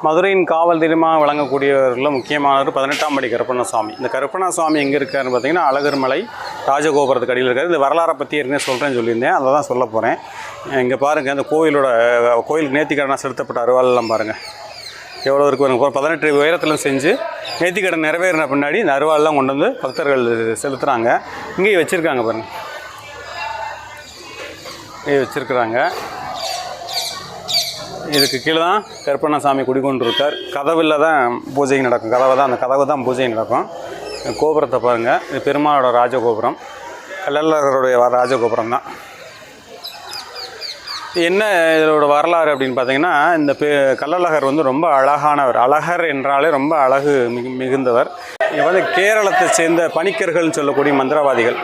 மதுரையின் காவல் தெய்வமாக விளங்கக்கூடியவர்களில் முக்கியமானவர் 18ஆம் படி கருப்பண்ணசாமி. இந்த கருப்பண்ணசாமி எங்கே இருக்காருன்னு பார்த்தீங்கன்னா அழகர்மலை ராஜகோபுரத்துக்கு அடியில் இருக்கார். இந்த வரலாறை பற்றி ஏற்கனவே சொல்லியிருந்தேன், அதை தான் சொல்ல போகிறேன். இங்கே பாருங்கள், இந்த கோயிலுக்கு நேர்த்திக்கடனாக செலுத்தப்பட்ட அருவாளெல்லாம் பாருங்கள் எவ்வளோ இருக்கு பாருங்க. 18 உயரத்தில் செஞ்சு நேர்த்திக்கடன் நிறைவேறின பின்னாடி இந்த அருவாளெல்லாம் கொண்டு வந்து பக்தர்கள் செலுத்துகிறாங்க. இங்கேயே வச்சுருக்காங்க பாருங்கள், இங்கே வச்சுருக்குறாங்க. இதுக்கு கீழே தான் கருப்பண்ணசாமி குடிக்கொண்டு இருக்கார். கதவில் தான் பூஜை நடக்கும். அந்த கதவு தான் பூஜை நடக்கும். கோபுரத்தை பாருங்கள், இது பெருமாளோட ராஜகோபுரம், கள்ளழகருடைய ராஜகோபுரம் தான். என்ன இதோட வரலாறு அப்படின்னு பார்த்தீங்கன்னா, இந்த கள்ளழகர் வந்து ரொம்ப அழகானவர். அழகர் என்றாலே ரொம்ப அழகு மிகுந்தவர். இங்கே வந்து கேரளத்தை சேர்ந்த பணிக்கர்கள்னு சொல்லக்கூடிய மந்திரவாதிகள்,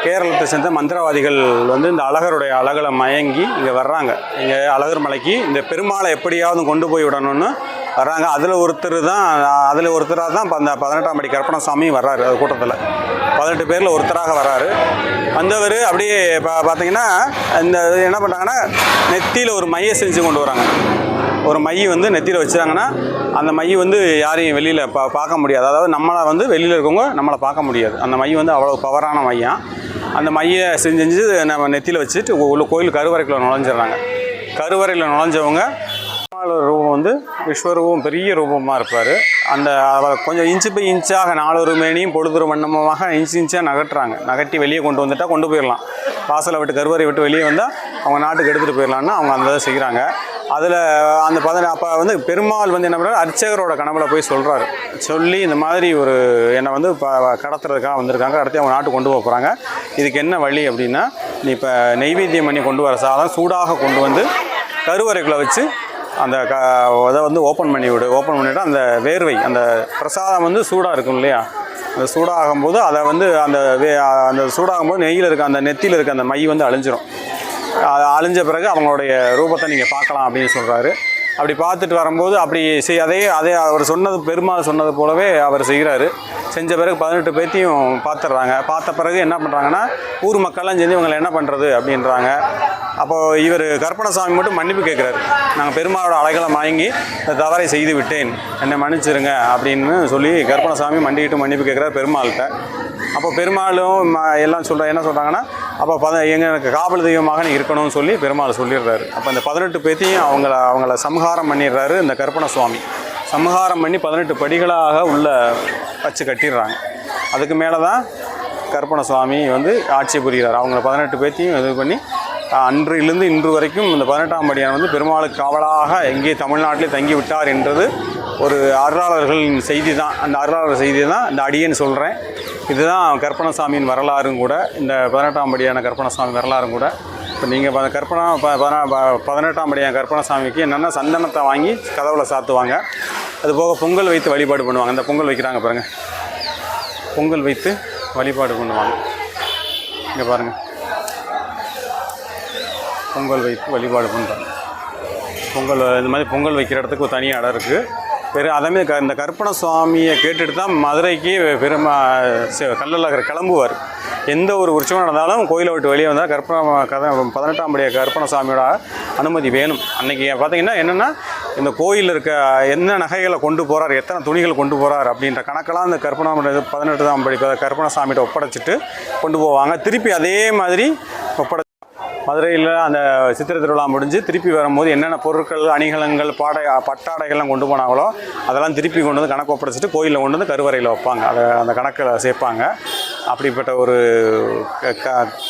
கேரளத்தை சேர்ந்த மந்திரவாதிகள் வந்து இந்த அழகருடைய அழகில் மயங்கி இங்கே வர்றாங்க. இங்கே அழகர் மலைக்கு இந்த பெருமாளை எப்படியாவது கொண்டு போய் விடணும்னு வர்றாங்க. அதில் ஒருத்தராக தான் அந்த 18ஆம் படி கருப்பண்ணசாமி வர்றாரு. அது கூட்டத்தில் 18 பேரில் ஒருத்தராக வர்றாரு. வந்தவர் அப்படியே பார்த்தீங்கன்னா இந்த என்ன பண்ணுறாங்கன்னா, நெத்தியில் ஒரு மையை செஞ்சு கொண்டு வராங்க. ஒரு மை வந்து நெத்தியில் வச்சுறாங்கன்னா அந்த மை வந்து யாரையும் வெளியில் பார்க்க முடியாது. அதாவது நம்மளை வந்து வெளியில் இருக்கவங்க நம்மளை பார்க்க முடியாது. அந்த மை வந்து அவ்வளோ பவரான மையம். அந்த மையை செஞ்சு நம்ம நெத்தியில் வச்சுட்டு கோயில் கருவறைக்குள்ளே நுழைஞ்சிட்றாங்க. கருவறையில் நுழைஞ்சவங்க ரூபம் வந்து விஸ்வரூபம் பெரிய ரூபமாக இருப்பார். அந்த கொஞ்சம் இன்ச்சு பை இன்ச்சாக 4 மேனியும் பொழுதுற வண்ணமாக இன்ச்சாக நகட்டி வெளியே கொண்டு வந்துட்டால் கொண்டு போயிடலாம். வாசலை விட்டு கருவறை விட்டு வெளியே வந்தால் அவங்க நாட்டுக்கு எடுத்துகிட்டு போயிடலான்னு அவங்க அந்த இதை செய்கிறாங்க. அதில் அந்த அப்போ வந்து பெருமாள் வந்து என்ன பண்ணுறாரு, அர்ச்சகரோட கனவுல போய் சொல்லி இந்த மாதிரி ஒரு என்னை வந்து கடத்துறதுக்காக வந்திருக்காங்க, கடத்தி அவங்க நாட்டுக்கு கொண்டு போக போகிறாங்க. இதுக்கு என்ன வழி அப்படின்னா, நீ இப்போ நெய்வேத்தியம் பண்ணி கொண்டு வர சாதம் சூடாக கொண்டு வந்து கருவறைக்குள்ளே வச்சு அந்த அதை வந்து ஓப்பன் பண்ணிவிட்டு அந்த வேர்வை அந்த பிரசாதம் வந்து சூடாக இருக்கும் இல்லையா, அந்த சூடாகும்போது அதை வந்து அந்த சூடாகும்போது நெய்யில் இருக்க அந்த நெத்தியில் இருக்க அந்த மை வந்து அழிஞ்சிரும். அழிஞ்ச பிறகு அவங்களுடைய ரூபத்தை நீங்கள் பார்க்கலாம் அப்படின்னு சொல்கிறாரு. அப்படி பார்த்துட்டு வரும்போது அப்படி அதே அவர் பெருமாள் சொன்னது போலவே அவர் செய்கிறாரு. செஞ்ச பிறகு 18 பேர்த்தையும் பார்த்த பிறகு என்ன பண்ணுறாங்கன்னா, ஊர் மக்கள்லாம் சேர்ந்து இவங்களை என்ன பண்ணுறது அப்படின்றாங்க. அப்போது இவர் கருப்பண்ணசாமி மட்டும் மன்னிப்பு கேட்குறாரு. நாங்கள் பெருமாளோட அழகளை வாங்கி இந்த தவறை செய்து விட்டேன், என்னை மன்னிச்சிருங்க அப்படின்னு சொல்லி கருப்பண்ணசாமி மன்னிப்பு கேட்குறாரு பெருமாள்கிட்ட. அப்போ பெருமாளும் எல்லாம் என்ன சொல்கிறாங்கன்னா, அப்போ எனக்கு காவல் தெய்வமாக நீ இருக்கணும்னு சொல்லி பெருமாள் சொல்லிடுறாரு. அப்போ இந்த 18 பேர்த்தையும் அவங்கள சம்ஹாரம் பண்ணிடுறாரு. இந்த கருப்பண்ணசுவாமி சம்ஹாரம் பண்ணி 18 படிகளாக உள்ள வச்சு கட்டிடுறாங்க. அதுக்கு மேலே தான் கருப்பண்ணசுவாமி வந்து ஆட்சி புரிகிறார். அவங்கள 18 பேர்த்தையும் இது பண்ணி அன்றிலிருந்து இன்று வரைக்கும் இந்த 18ஆம் படியான வந்து பெருமாளுக்கு காவலாக எங்கே தமிழ்நாட்டிலே தங்கி விட்டார் என்றது ஒரு அருளாளர்களின் செய்தி தான். அந்த அருளாளர் செய்தி தான் இந்த அடியேன்னு சொல்கிறேன். இதுதான் கருப்பண்ணசாமியின் வரலாறும் கூட, இந்த 18ஆம் படியான கருப்பண்ணசாமி வரலாறும் கூட. இப்போ நீங்கள் 18ஆம் படியான கருப்பண்ணசாமிக்கு என்னென்னா, சந்தனத்தை வாங்கி கதவுல சாத்துவாங்க. அதுபோக பொங்கல் வைத்து வழிபாடு பண்ணுவாங்க. அந்த பொங்கல் வைக்கிறாங்க பாருங்கள், பொங்கல் வைத்து வழிபாடு பண்ணுவாங்க. இங்கே பாருங்கள், பொங்கல் வைத்து வழிபாடு பண்ணுறாங்க. இந்த மாதிரி பொங்கல் வைக்கிற இடத்துக்கு ஒரு தனி இடம் இருக்குது. அதேமாதிரி இந்த கருப்பண்ணசுவாமியை கேட்டுட்டு தான் மதுரைக்கு கள்ளழகர் கிளம்புவார். எந்த ஒரு உற்சவம் நடந்தாலும் கோயிலை விட்டு வெளியே வந்தால் 18ஆம் படி கருப்பண்ணசுவாமியோட அனுமதி வேணும். அன்றைக்கி பார்த்திங்கன்னா என்னென்னா, இந்த கோயிலில் இருக்க என்ன நகைகளை கொண்டு போகிறார், எத்தனை துணிகள் கொண்டு போகிறார் அப்படின்ற கணக்கெல்லாம் இந்த 18ஆம் படி கருப்பண்ணசாமிகிட்ட ஒப்படைச்சிட்டு கொண்டு போவாங்க. திருப்பி அதே மாதிரி மதுரையில் அந்த சித்திரை திருவிழா முடிஞ்சு திருப்பி வரும்போது என்னென்ன பொருட்கள், அணிகலன்கள், பட்டாடைகள்லாம் கொண்டு போனாங்களோ அதெல்லாம் திருப்பி கொண்டு வந்து கணக்கு ஒப்படைச்சிட்டு கோயிலில் கொண்டு வந்து கருவறையில் வைப்பாங்க. அந்த கணக்கில் சேர்ப்பாங்க. அப்படிப்பட்ட ஒரு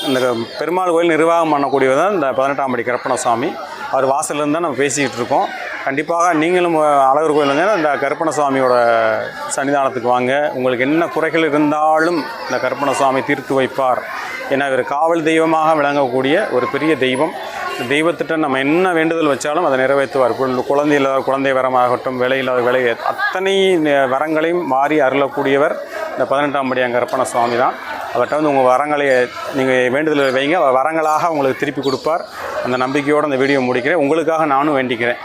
இந்த பெருமாள் கோயில் நிர்வாகம் பண்ணக்கூடியவர் தான் இந்த 18ஆம் படி கருப்பண்ணசுவாமி. அவர் வாசல்லேருந்து தான் நம்ம பேசிக்கிட்டு இருக்கோம். கண்டிப்பாக நீங்களும் அழகர் கோயில் வந்து இந்த கருப்பண்ணசுவாமியோட சன்னிதானத்துக்கு வாங்க. உங்களுக்கு என்ன குறைகள் இருந்தாலும் இந்த கருப்பண்ணசுவாமி தீர்த்து வைப்பார். ஏன்னா இவர் காவல் தெய்வமாக விளங்கக்கூடிய ஒரு பெரிய தெய்வம். தெய்வத்திட்ட நம்ம என்ன வேண்டுதல் வச்சாலும் அதை நிறைவேற்றுவார். குழந்தை இல்லாத குழந்தை வரமாகட்டும், வேலை இல்லாத வேலை, அத்தனை வரங்களையும் மாறி அருளக்கூடியவர் இந்த 18ஆம் படியான் கருப்பண்ணசுவாமி தான். அவர்கிட்ட வந்து உங்கள் வரங்களை நீங்கள் வேண்டுதல் வைங்க, வரங்களாக உங்களுக்கு திருப்பி கொடுப்பார். அந்த நம்பிக்கையோடு அந்த வீடியோ முடிக்கிறேன். உங்களுக்காக நானும் வேண்டிக்கிறேன்.